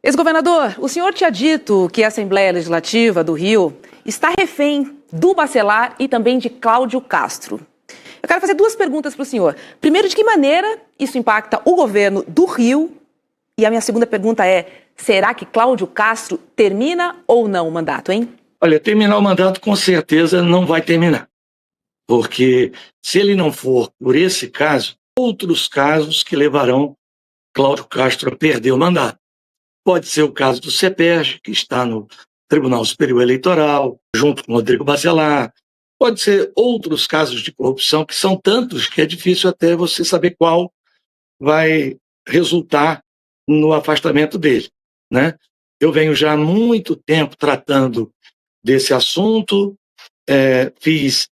Ex-governador, o senhor tinha dito que a Assembleia Legislativa do Rio está refém do Bacelar e também de Cláudio Castro. Eu quero fazer duas perguntas para o senhor. Primeiro, de que maneira isso impacta o governo do Rio? E a minha segunda pergunta é, será que Cláudio Castro termina ou não o mandato, hein? Olha, terminar o mandato com certeza não vai terminar. Porque se ele não for por esse caso, outros casos que levarão Cláudio Castro a perder o mandato. Pode ser o caso do CEPERJ, que está no Tribunal Superior Eleitoral, junto com Rodrigo Bacelar. Pode ser outros casos de corrupção, que são tantos que é difícil até você saber qual vai resultar no afastamento dele, né? Eu venho já há muito tempo tratando desse assunto, fiz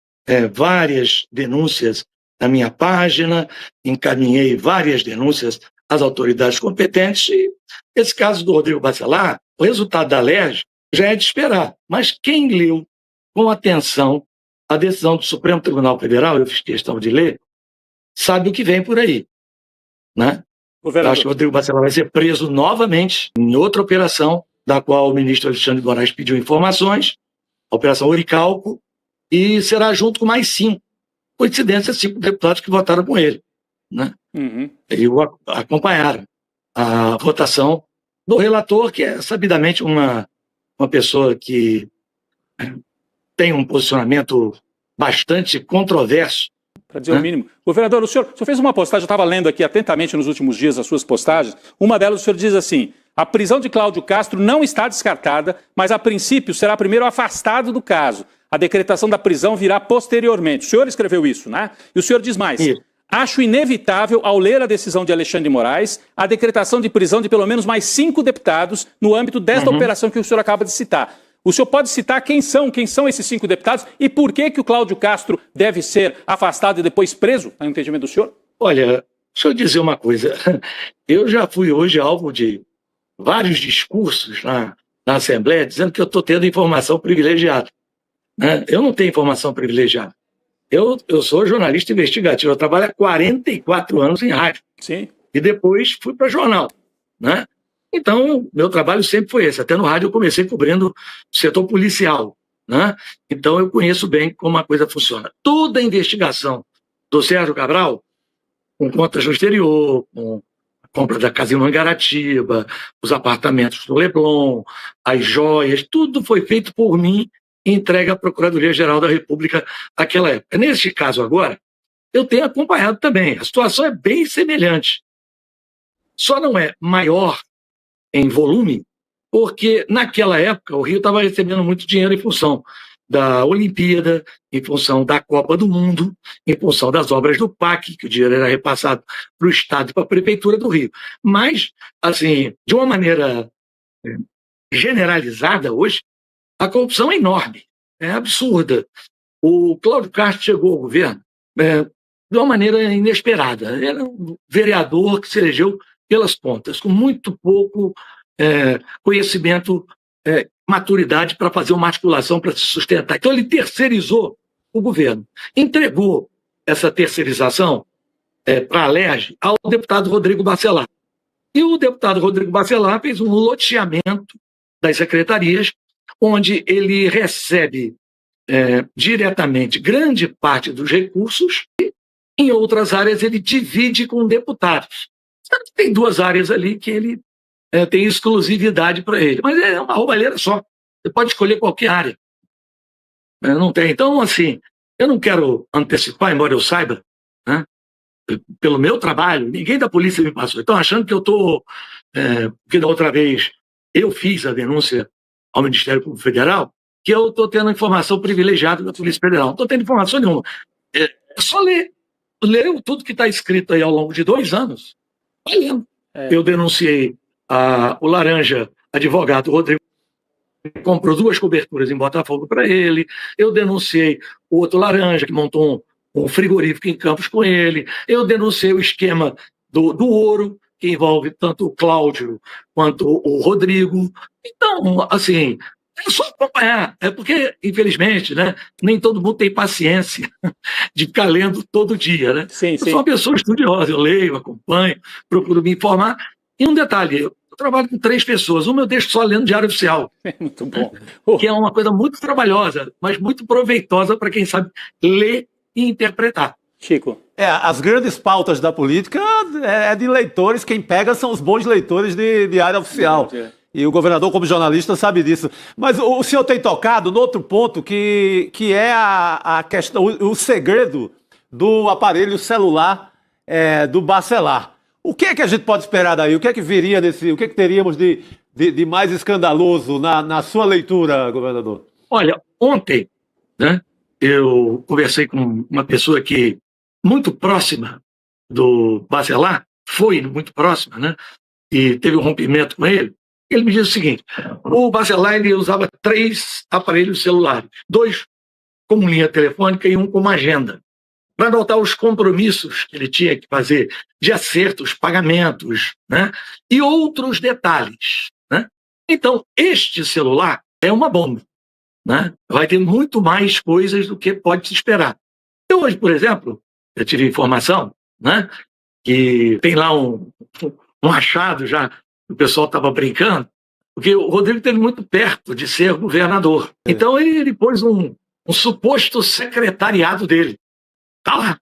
várias denúncias na minha página, encaminhei várias denúncias às autoridades competentes e esse caso do Rodrigo Bacelar, o resultado da LERJ já é de esperar, mas quem leu com atenção a decisão do Supremo Tribunal Federal, eu fiz questão de ler, sabe o que vem por aí, né? Eu acho que o Rodrigo Bacelar vai ser preso novamente em outra operação, da qual o ministro Alexandre de Moraes pediu informações, a Operação Oricalco, e será junto com mais 5. Coincidência, 5 deputados que votaram com ele, né? E o acompanharam a votação do relator, que é sabidamente uma pessoa que tem um posicionamento bastante controverso. Para dizer o mínimo. Governador, o senhor fez uma postagem, eu estava lendo aqui atentamente nos últimos dias as suas postagens, uma delas o senhor diz assim, a prisão de Cláudio Castro não está descartada, mas a princípio será primeiro afastado do caso. A decretação da prisão virá posteriormente. O senhor escreveu isso, né? E o senhor diz mais. Isso. Acho inevitável, ao ler a decisão de Alexandre de Moraes, a decretação de prisão de pelo menos mais 5 deputados no âmbito desta operação que o senhor acaba de citar. O senhor pode citar quem são esses 5 deputados e por que o Cláudio Castro deve ser afastado e depois preso, no entendimento do senhor? Olha, deixa eu dizer uma coisa. Eu já fui hoje alvo de vários discursos na Assembleia dizendo que eu estou tendo informação privilegiada, né? Eu não tenho informação privilegiada. Eu sou jornalista investigativo, eu trabalho há 44 anos em rádio. Sim. E depois fui para jornal, né? Então, meu trabalho sempre foi esse. Até no rádio eu comecei cobrindo o setor policial, né? Então eu conheço bem como a coisa funciona. Toda a investigação do Sérgio Cabral, com contas no exterior, com a compra da casa em Mangaratiba, os apartamentos do Leblon, as joias, tudo foi feito por mim e entregue à Procuradoria-Geral da República naquela época. Neste caso agora, eu tenho acompanhado também. A situação é bem semelhante. Só não é maior em volume, porque naquela época o Rio estava recebendo muito dinheiro em função da Olimpíada, em função da Copa do Mundo, em função das obras do PAC, que o dinheiro era repassado para o Estado e para a Prefeitura do Rio. Mas, assim, de uma maneira generalizada hoje, a corrupção é enorme, é absurda. O Cláudio Castro chegou ao governo de uma maneira inesperada. Era um vereador que se elegeu pelas pontas, com muito pouco conhecimento, maturidade para fazer uma articulação para se sustentar. Então ele terceirizou o governo, entregou essa terceirização para a LERJ ao deputado Rodrigo Bacelar. E o deputado Rodrigo Bacelar fez um loteamento das secretarias, onde ele recebe diretamente grande parte dos recursos e em outras áreas ele divide com deputados. Tem 2 áreas ali que ele tem exclusividade para ele, mas é uma roubalheira só. Você pode escolher qualquer área. Não tem. Então, assim, eu não quero antecipar, embora eu saiba, né, pelo meu trabalho, ninguém da polícia me passou. Estão achando que eu estou... porque da outra vez eu fiz a denúncia ao Ministério Público Federal, que eu estou tendo informação privilegiada da Polícia Federal. Não estou tendo informação nenhuma. É só ler. Leu tudo que está escrito aí ao longo de 2 anos. Vai lendo. Eu denunciei o Laranja, advogado Rodrigo, que comprou 2 coberturas em Botafogo para ele. Eu denunciei o outro Laranja, que montou um frigorífico em Campos com ele. Eu denunciei o esquema do ouro, que envolve tanto o Cláudio quanto o Rodrigo. Então, assim, é só acompanhar. É porque, infelizmente, né, nem todo mundo tem paciência de ficar lendo todo dia, né? Sim, eu sou uma pessoa estudiosa, eu leio, acompanho, procuro me informar. E um detalhe, trabalho com 3 pessoas. Uma eu deixo só lendo Diário Oficial. Muito bom. Que é uma coisa muito trabalhosa, mas muito proveitosa para quem sabe ler e interpretar. Chico. As grandes pautas da política é de leitores, quem pega são os bons leitores de Diário Oficial. E o governador, como jornalista, sabe disso. Mas o senhor tem tocado no outro ponto, que é a questão, o segredo do aparelho celular do Bacelar. O que é que a gente pode esperar daí? O que é que viria desse? O que é que teríamos de mais escandaloso na sua leitura, governador? Olha, ontem, né, eu conversei com uma pessoa que muito próxima do Bacelar, foi muito próxima, né, e teve um rompimento com ele. Ele me disse o seguinte: o Bacelar ele usava 3 aparelhos celulares, 2 como linha telefônica e 1 como agenda, para anotar os compromissos que ele tinha que fazer de acertos, pagamentos, né, e outros detalhes, né? Então, este celular é uma bomba, né? Vai ter muito mais coisas do que pode se esperar. Eu hoje, por exemplo, eu tive informação, né, que tem lá um achado já, o pessoal estava brincando, porque o Rodrigo esteve muito perto de ser governador. Então ele pôs um suposto secretariado dele. Está lá.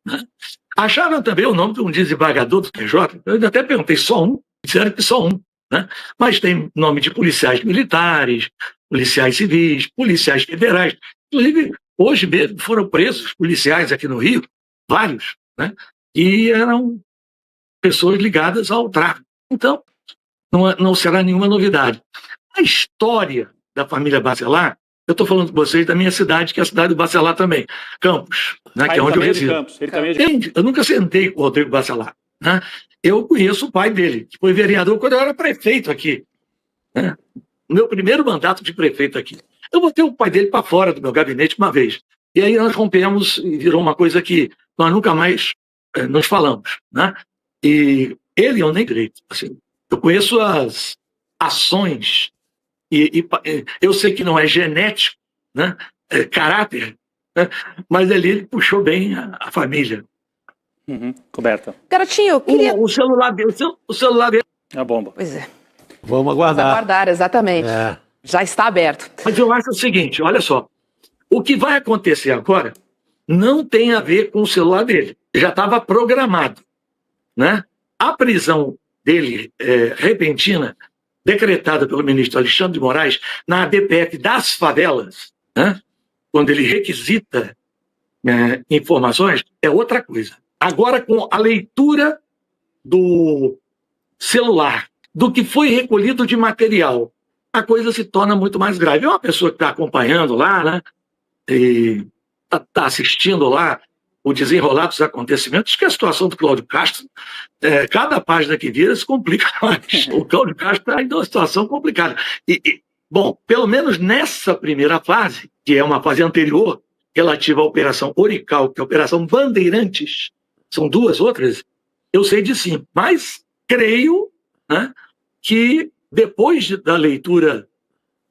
Né? Acharam também o nome de um desembargador do TJ. Eu ainda até perguntei, só um? Disseram que só um. Né? Mas tem nome de policiais militares, policiais civis, policiais federais. Inclusive, hoje mesmo foram presos policiais aqui no Rio, vários, né? E eram pessoas ligadas ao tráfico. Então, não será nenhuma novidade. A história da família Bacelar, eu estou falando com vocês da minha cidade, que é a cidade do Bacelar também, Campos, né, que é onde eu resido. Eu nunca sentei com o Rodrigo Bacelar. Né? Eu conheço o pai dele, que foi vereador quando eu era prefeito aqui. Né? Meu primeiro mandato de prefeito aqui. Eu botei o pai dele para fora do meu gabinete uma vez. E aí nós rompemos e virou uma coisa que nós nunca mais nos falamos. Né? E ele eu nem direito. Assim, eu conheço as ações e eu sei que não é genético, né? É caráter, né? Mas ali ele puxou bem a família. Coberta. Garotinho, eu queria... O celular dele... É a bomba. Pois é. Vamos aguardar. Vamos aguardar, exatamente. Já está aberto. Mas eu acho o seguinte, olha só. O que vai acontecer agora não tem a ver com o celular dele. Já estava programado. Né? A prisão dele, repentina, decretada pelo ministro Alexandre de Moraes na ADPF das favelas, né? Quando ele requisita informações, é outra coisa. Agora, com a leitura do celular, do que foi recolhido de material, a coisa se torna muito mais grave. É uma pessoa que está acompanhando lá, né? E está assistindo lá o desenrolar dos acontecimentos, que a situação do Cláudio Castro, cada página que vira se complica mais. O Cláudio Castro está em uma situação complicada. Bom, pelo menos nessa primeira fase, que é uma fase anterior, relativa à Operação Orical, que é a Operação Bandeirantes, são 2 outras, eu sei de sim. Mas creio, né, que depois da leitura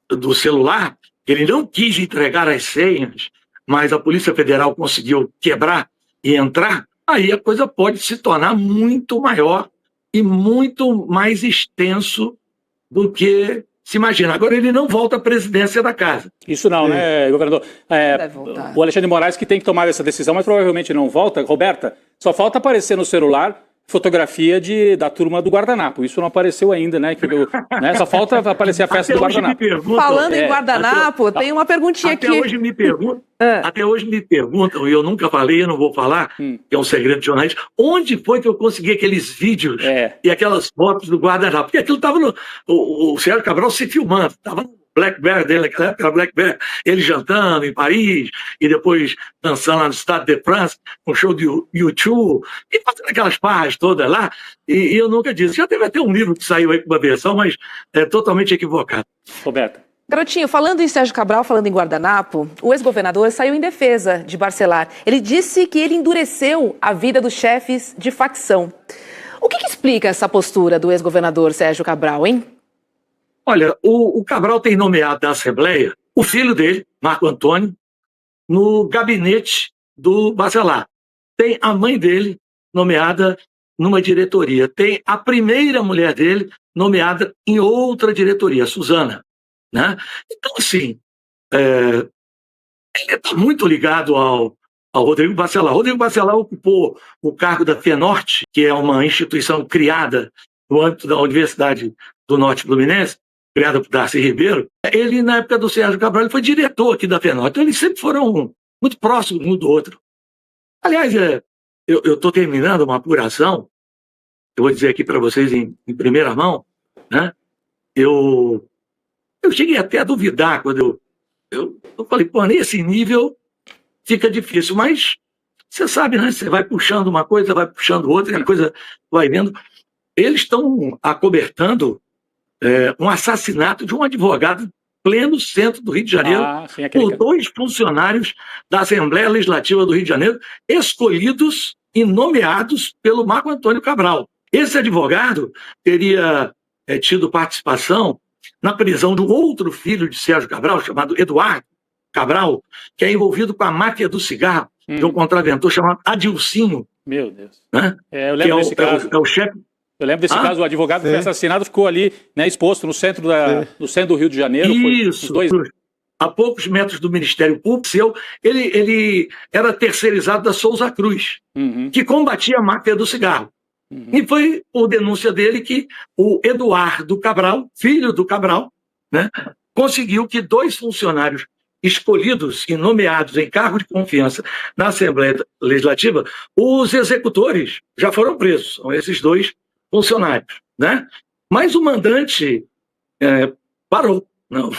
do celular, ele não quis entregar as senhas, mas a Polícia Federal conseguiu quebrar e entrar, aí a coisa pode se tornar muito maior e muito mais extenso do que se imagina. Agora ele não volta à presidência da casa. Isso não, né, governador? O Alexandre de Moraes que tem que tomar essa decisão, mas provavelmente não volta. Roberta, só falta aparecer no celular fotografia da turma do Guardanapo. Isso não apareceu ainda, né? Só falta aparecer a festa do Guardanapo. Falando em Guardanapo, tem uma perguntinha aqui. Até hoje me perguntam, e eu nunca falei, eu não vou falar, que é um segredo de jornalista, onde foi que eu consegui aqueles vídeos e aquelas fotos do Guardanapo? Porque aquilo estava o Sérgio Cabral se filmando, estava no Blackberry dele, naquela época era Blackberry, ele jantando em Paris, e depois dançando lá no Stade de France, um show de U2, e fazendo aquelas parras todas lá, e eu nunca disse. Já teve até um livro que saiu aí com uma versão, mas é totalmente equivocado. Roberta. Garotinho, falando em Sérgio Cabral, falando em Guardanapo, o ex-governador saiu em defesa de Bacelar. Ele disse que ele endureceu a vida dos chefes de facção. O que explica essa postura do ex-governador Sérgio Cabral, hein? Olha, o Cabral tem nomeado da Assembleia o filho dele, Marco Antônio, no gabinete do Bacelar. Tem a mãe dele nomeada numa diretoria. Tem a primeira mulher dele nomeada em outra diretoria, a Suzana, né? Então, assim, ele está muito ligado ao Rodrigo Bacelar. Rodrigo Bacelar ocupou o cargo da FENorte, que é uma instituição criada no âmbito da Universidade do Norte Fluminense, criada por Darcy Ribeiro. Ele, na época do Sérgio Cabral, ele foi diretor aqui da FENorte. Então, eles sempre foram muito próximos um do outro. Aliás, eu estou terminando uma apuração, eu vou dizer aqui para vocês em primeira mão, né? Eu cheguei até a duvidar quando eu falei, pô, nesse nível fica difícil, mas você sabe, né? Você vai puxando uma coisa, vai puxando outra, a coisa vai vendo. Eles estão acobertando um assassinato de um advogado pleno centro do Rio de Janeiro, por 2 funcionários da Assembleia Legislativa do Rio de Janeiro, escolhidos e nomeados pelo Marco Antônio Cabral. Esse advogado teria tido participação na prisão de um outro filho de Sérgio Cabral, chamado Eduardo Cabral, que é envolvido com a máfia do cigarro, de um contraventor chamado Adilcinho. Meu Deus. Né? Eu lembro desse caso. É o chefe. Eu lembro desse caso, o advogado que foi assassinado ficou ali, né, exposto no centro do Rio de Janeiro. Isso, a poucos metros do Ministério Público. Ele era terceirizado da Souza Cruz, que combatia a máfia do cigarro. E foi por denúncia dele que o Eduardo Cabral, filho do Cabral, né, conseguiu que 2 funcionários escolhidos e nomeados em cargo de confiança na Assembleia Legislativa, os executores já foram presos. São esses 2 funcionários, né? Mas o mandante parou. Não,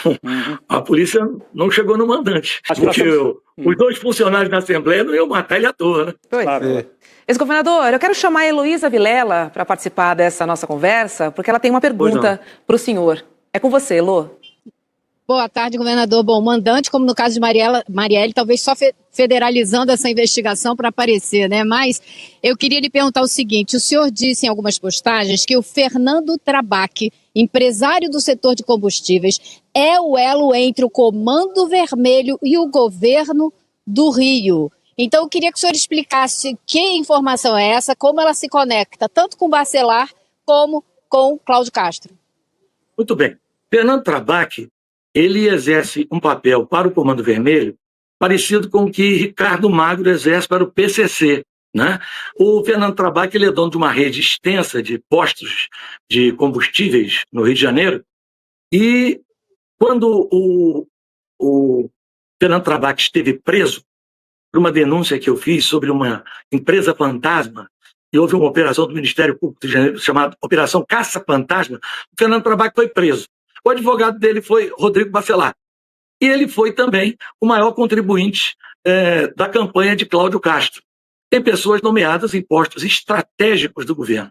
a polícia não chegou no mandante. Porque os 2 funcionários da Assembleia não iam matar ele à toa, né? Claro. Ex-governador, eu quero chamar a Heloísa Vilela para participar dessa nossa conversa, porque ela tem uma pergunta para o senhor. É com você, Elô. Boa tarde, governador. Bom, mandante, como no caso de Marielle, talvez só federalizando essa investigação para aparecer, né? Mas eu queria lhe perguntar o seguinte: o senhor disse em algumas postagens que o Fernando Trabac, empresário do setor de combustíveis, é o elo entre o Comando Vermelho e o governo do Rio. Então eu queria que o senhor explicasse que informação é essa, como ela se conecta tanto com Bacelar como com Cláudio Castro. Muito bem. Fernando Trabac, ele exerce um papel para o Comando Vermelho parecido com o que Ricardo Magro exerce para o PCC, né? O Fernando Trabac, ele é dono de uma rede extensa de postos de combustíveis no Rio de Janeiro, e quando o Fernando Trabac esteve preso por uma denúncia que eu fiz sobre uma empresa fantasma, e houve uma operação do Ministério Público do Rio de Janeiro chamada Operação Caça Fantasma, o Fernando Trabac foi preso. O advogado dele foi Rodrigo Bacelar. E ele foi também o maior contribuinte da campanha de Cláudio Castro. Tem pessoas nomeadas em postos estratégicos do governo.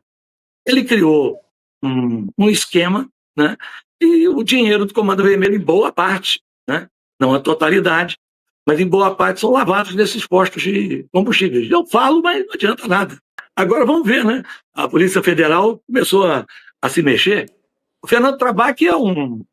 Ele criou um esquema, né, e o dinheiro do Comando Vermelho, em boa parte, né, não a totalidade, mas em boa parte são lavados nesses postos de combustíveis. Eu falo, mas não adianta nada. Agora vamos ver, né? A Polícia Federal começou a se mexer. O Fernando Trabac é um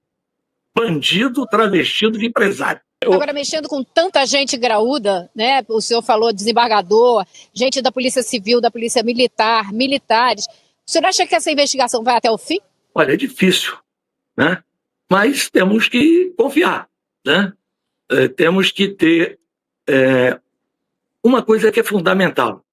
bandido travestido de empresário. Agora, mexendo com tanta gente graúda, né? O senhor falou desembargador, gente da Polícia Civil, da Polícia Militar, militares. O senhor acha que essa investigação vai até o fim? Olha, é difícil, né? Mas temos que confiar, né? Temos que ter uma coisa que é fundamental: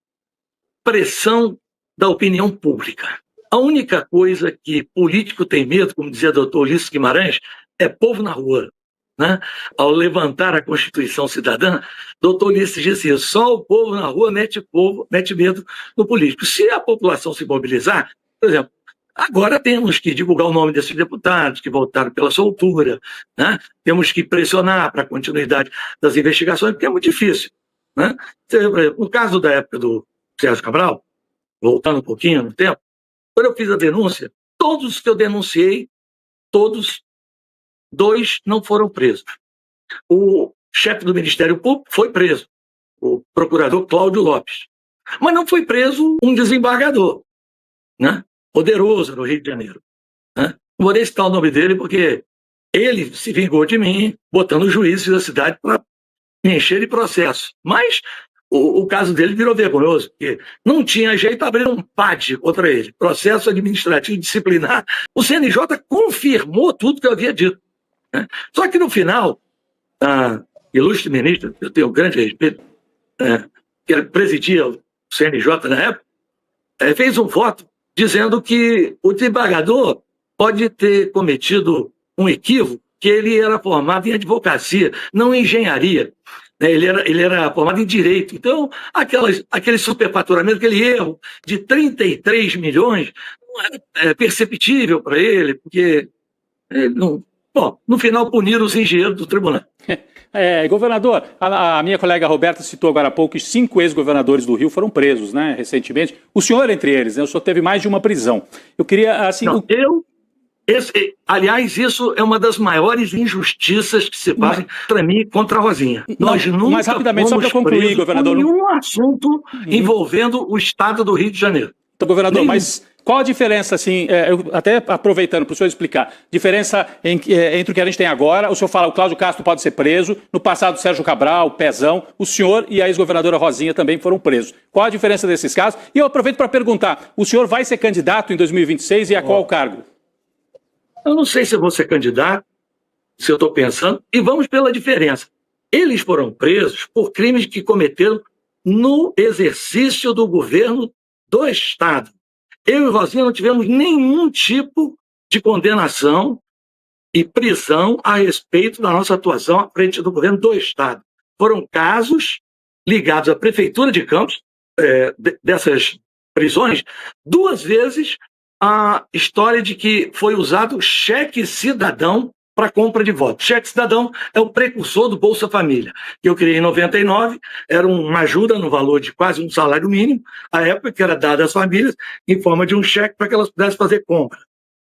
pressão da opinião pública. A única coisa que político tem medo, como dizia o doutor Ulisses Guimarães, é povo na rua, né? Ao levantar a Constituição Cidadã, doutor Ulisses disse isso: só o povo na rua mete medo no político. Se a população se mobilizar, por exemplo, agora temos que divulgar o nome desses deputados que votaram pela soltura, né? Temos que pressionar para a continuidade das investigações, porque é muito difícil, né? No caso da época do Sérgio Cabral, voltando um pouquinho no tempo, quando eu fiz a denúncia, todos os que eu denunciei, 2 não foram presos. O chefe do Ministério Público foi preso, o procurador Cláudio Lopes. Mas não foi preso um desembargador, né, poderoso no Rio de Janeiro, né? Não vou nem citar o nome dele, porque ele se vingou de mim, botando os juízes da cidade para me encher de processo. Mas o caso dele virou vergonhoso, porque não tinha jeito, abriram um PAD contra ele, processo administrativo disciplinar. O CNJ confirmou tudo que eu havia dito, né? Só que no final, a ilustre ministra, eu tenho um grande respeito, que presidia o CNJ na época, fez um voto dizendo que o desembargador pode ter cometido um equívoco, que ele era formado em advocacia, não em engenharia. Ele era formado em direito. Então, aquele superfaturamento, aquele erro de 33 milhões, não era perceptível para ele, porque ele não... Bom, no final puniram os engenheiros do tribunal. Governador, a minha colega Roberta citou agora há pouco que 5 ex-governadores do Rio foram presos, né, recentemente. O senhor entre eles, né? O senhor teve mais de uma prisão. Eu queria, assim... Não, aliás, isso é uma das maiores injustiças que se fazem contra mim e contra a Rosinha. Nós nunca mas rapidamente, só para concluir, governador, por nenhum assunto envolvendo o estado do Rio de Janeiro. Então, governador, mas qual a diferença, assim, até aproveitando para o senhor explicar, diferença entre o que a gente tem agora? O senhor fala, o Cláudio Castro pode ser preso, no passado o Sérgio Cabral, o Pezão, o senhor e a ex-governadora Rosinha também foram presos. Qual a diferença desses casos? E eu aproveito para perguntar, o senhor vai ser candidato em 2026 e a qual cargo? Eu não sei se eu vou ser candidato, se eu estou pensando, e vamos pela diferença. Eles foram presos por crimes que cometeram no exercício do governo do Estado. Eu e Rosinha não tivemos nenhum tipo de condenação e prisão a respeito da nossa atuação à frente do governo do Estado. Foram casos ligados à Prefeitura de Campos, dessas prisões, 2 vezes a história de que foi usado cheque cidadão para compra de votos. Cheque cidadão é o precursor do Bolsa Família, que eu criei em 99, era uma ajuda no valor de quase um salário mínimo, à época que era dada às famílias em forma de um cheque para que elas pudessem fazer compra.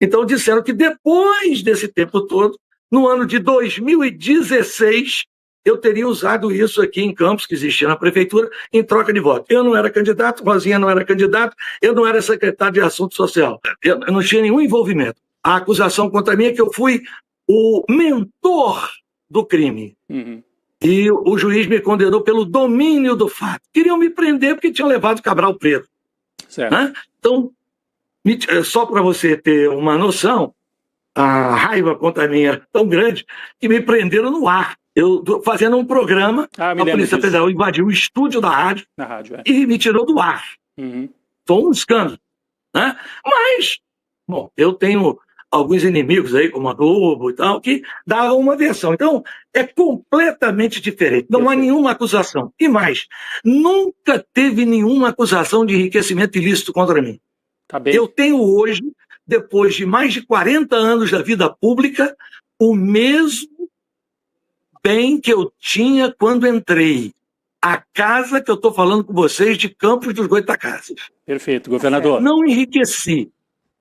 Então disseram que depois desse tempo todo, no ano de 2016, eu teria usado isso aqui em Campos, que existia na prefeitura, em troca de voto. Eu não era candidato, Rosinha não era candidato, eu não era secretário de Assunto Social. Eu não tinha nenhum envolvimento. A acusação contra mim é que eu fui o mentor do crime. Uhum. E o juiz me condenou pelo domínio do fato. Queriam me prender porque tinham levado Cabral preso. Certo. Né? Então, só para você ter uma noção, a raiva contra mim era tão grande que me prenderam no ar. Eu fazendo um programa, a Polícia Federal invadiu o estúdio da rádio, e me tirou do ar. Uhum. Foi um escândalo. Né? Mas, bom, eu tenho alguns inimigos aí, como a Globo e tal, que davam uma versão. Então, é completamente diferente. Não há nenhuma acusação. E mais, nunca teve nenhuma acusação de enriquecimento ilícito contra mim. Tá bem. Eu tenho hoje, depois de mais de 40 anos da vida pública, o mesmo bem que eu tinha quando entrei. A casa que eu estou falando com vocês de Campos dos Goytacazes. Perfeito, governador. Não enriqueci.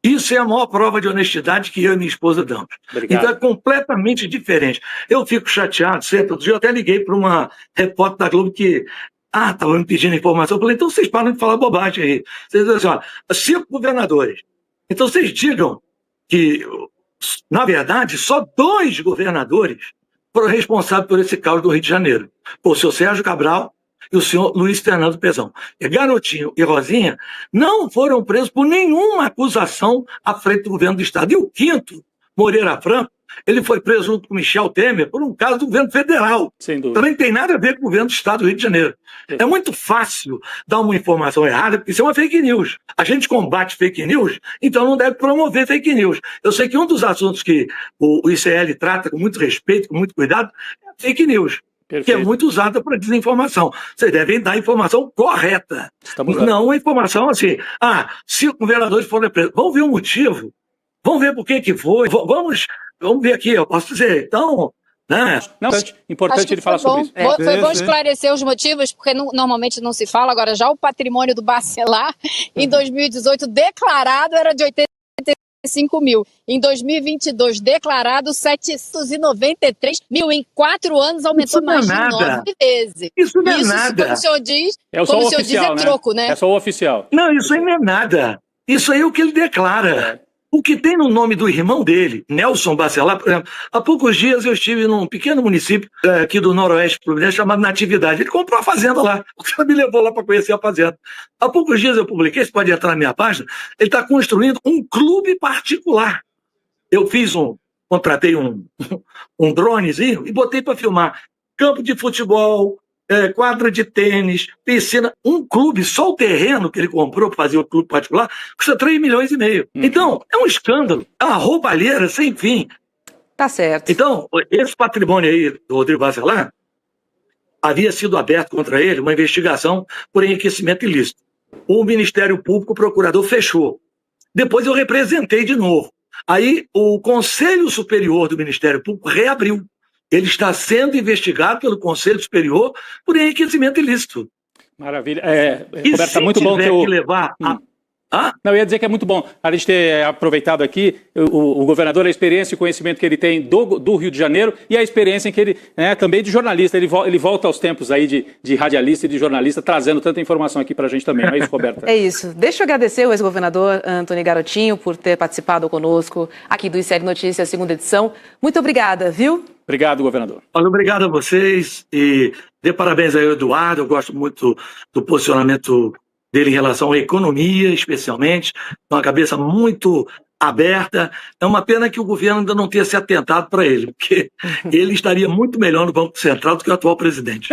Isso é a maior prova de honestidade que eu e minha esposa damos. Obrigado. Então é completamente diferente. Eu fico chateado, certo? Outro dia eu até liguei para uma repórter da Globo que estava me pedindo informação. Eu falei, então vocês param de falar bobagem aí. Vocês dizem assim, 5 governadores. Então vocês digam que, na verdade, só 2 governadores foram responsáveis por esse caos do Rio de Janeiro. O senhor Sérgio Cabral e o senhor Luiz Fernando Pezão. E Garotinho e Rosinha não foram presos por nenhuma acusação à frente do governo do Estado. E o 5º, Moreira Franco, ele foi preso junto com Michel Temer por um caso do governo federal. Sem dúvida. Também tem nada a ver com o governo do Estado do Rio de Janeiro. É muito fácil dar uma informação errada, porque isso é uma fake news. A gente combate fake news, então não deve promover fake news. Eu sei que um dos assuntos que o ICL trata com muito respeito, com muito cuidado, é a fake news. Perfeito. Que é muito usada para desinformação. Vocês devem dar a informação correta. Não a informação assim, 5 governadores foram presos. Vamos ver o motivo. Vamos ver por que foi. Vamos ver aqui, eu posso dizer. Então, né? Não, importante ele falar sobre isso. Foi bom esclarecer os motivos, porque normalmente não se fala. Agora, já o patrimônio do Bacelar, em 2018, declarado era de 85 mil. Em 2022, declarado 793 mil. Em 4 anos, aumentou mais de 9 vezes. Isso não é nada. Como o senhor diz, como o senhor diz, é troco, né? É só o oficial. Não, isso aí não é nada. Isso aí é o que ele declara. O que tem no nome do irmão dele, Nelson Bacelar, por exemplo, há poucos dias eu estive num pequeno município aqui do Noroeste Fluminense chamado Natividade. Ele comprou a fazenda lá. O cara me levou lá para conhecer a fazenda. Há poucos dias eu publiquei, você pode entrar na minha página, ele está construindo um clube particular. Eu contratei um dronezinho e botei para filmar campo de futebol, quadra de tênis, piscina, um clube, só o terreno que ele comprou para fazer o clube particular, custa 3,5 milhões. Então, é um escândalo, é uma roubalheira sem fim. Tá certo. Então, esse patrimônio aí do Rodrigo Bacelar, havia sido aberto contra ele uma investigação por enriquecimento ilícito. O Ministério Público, o procurador, fechou. Depois eu representei de novo. Aí o Conselho Superior do Ministério Público reabriu. Ele está sendo investigado pelo Conselho Superior por enriquecimento ilícito. Maravilha. E Roberto, se tá muito bom tiver que levar Não, eu ia dizer que é muito bom a gente ter aproveitado aqui o governador, a experiência e o conhecimento que ele tem do Rio de Janeiro e a experiência em que ele, também de jornalista, ele volta aos tempos aí de radialista e de jornalista, trazendo tanta informação aqui pra gente também, não é isso, Roberta? É isso. Deixa eu agradecer ao ex-governador Antony Garotinho por ter participado conosco aqui do ICL Notícias, segunda edição. Muito obrigada, viu? Obrigado, governador. Olha, obrigado a vocês e dê parabéns aí ao Eduardo. Eu gosto muito do posicionamento dele em relação à economia, especialmente, uma cabeça muito aberta. É uma pena que o governo ainda não tenha se atentado para ele, porque ele estaria muito melhor no Banco Central do que o atual presidente.